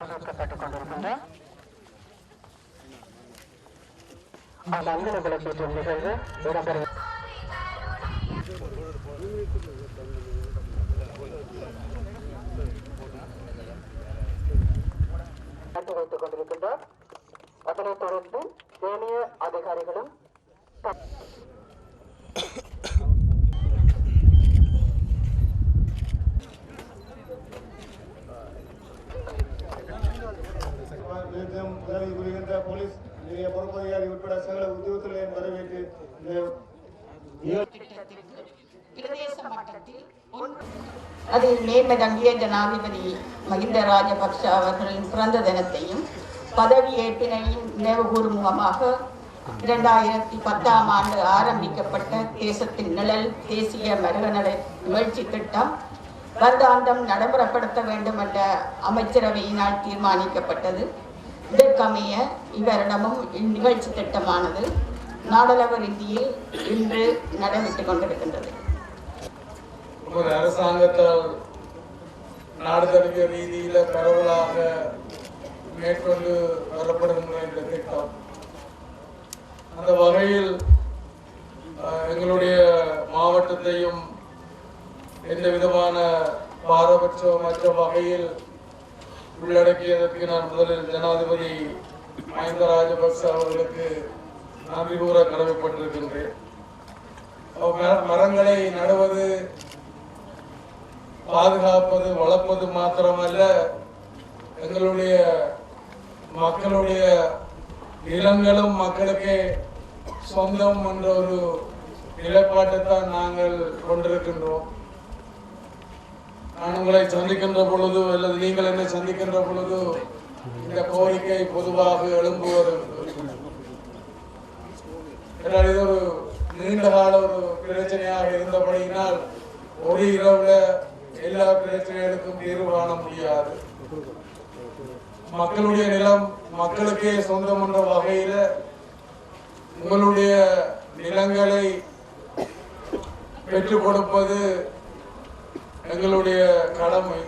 கொண்டிருக்கின்ற அஞ்சலி விளக்கேற்றும் நிகழ்வு இடம்பெறும். வைத்துக் கொண்டிருக்கின்றார். அதனைத் தொடர்ந்து ஏனைய அதிகாரிகளும் உதவி புரிகின்ற போலீஸ் நிலைய பொறுப்பதிகாரி உட்பட சகல உத்தியோகத்திலே வரவேற்று அதில் மேன்மதங்கிய ஜனாதிபதி மஹிந்த ராஜபக்ஷ அவர்களின் பிறந்த தினத்தையும் பதவியேற்பினையும் நினைவுகூறும் முகமாக 2010ஆம் ஆண்டு ஆரம்பிக்கப்பட்ட தேசத்தின் நிழல் தேசிய மருகநடை நிகழ்ச்சி திட்டம் வருடாந்தம் நடைமுறைப்படுத்த வேண்டும் என்ற அமைச்சரவையினால் தீர்மானிக்கப்பட்டது. இதற்கமைய இவரிடமும் இந்நிகழ்ச்சி திட்டமானது நாடளவு ரீதியில் இன்று நடைபெற்றுக் கொண்டிருக்கின்றது. ஒரு அரசாங்கத்தால் நாடு தழுவிய ரீதியில பரவலாக மேற்கொண்டு வரப்படுகின்ற இந்த திட்டம், அந்த வகையில் எங்களுடைய மாவட்டத்தையும் எந்த விதமான பாரபட்சமற்ற வகையில் உள்ளடக்கியதற்கு நான் முதலில் ஜனாதிபதி மஹிந்த ராஜபக்ச அவர்களுக்கு நன்றி கூற கடமைப்பட்டிருக்கின்றேன். மரங்களை நடுவது, பாதுகாப்பது, வளர்ப்பது மாத்திரமல்ல, எங்களுடைய மக்களுடைய நிலங்களும் மக்களுக்கே சொந்தம் என்ற ஒரு நிலைப்பாட்டைத்தான் நாங்கள் கொண்டிருக்கின்றோம். நான் உங்களை சந்திக்கின்ற பொழுது அல்லது நீங்கள் என்னை சந்திக்கின்ற பொழுது இந்த கோரிக்கை பொதுவாக எழும்புவது இது ஒரு நீண்ட கால ஒரு பிரச்சனையாக இருந்தபடியினால் ஒரு இரவுல எல்லா பிரச்சனைகளுக்கும் தீர்வு காண முடியாது. மக்களுடைய நிலம் மக்களுக்கே சொந்தம் என்ற வகையில உங்களுடைய நிலங்களை பெற்றுக் கொடுப்பது எங்களுடைய கடமை.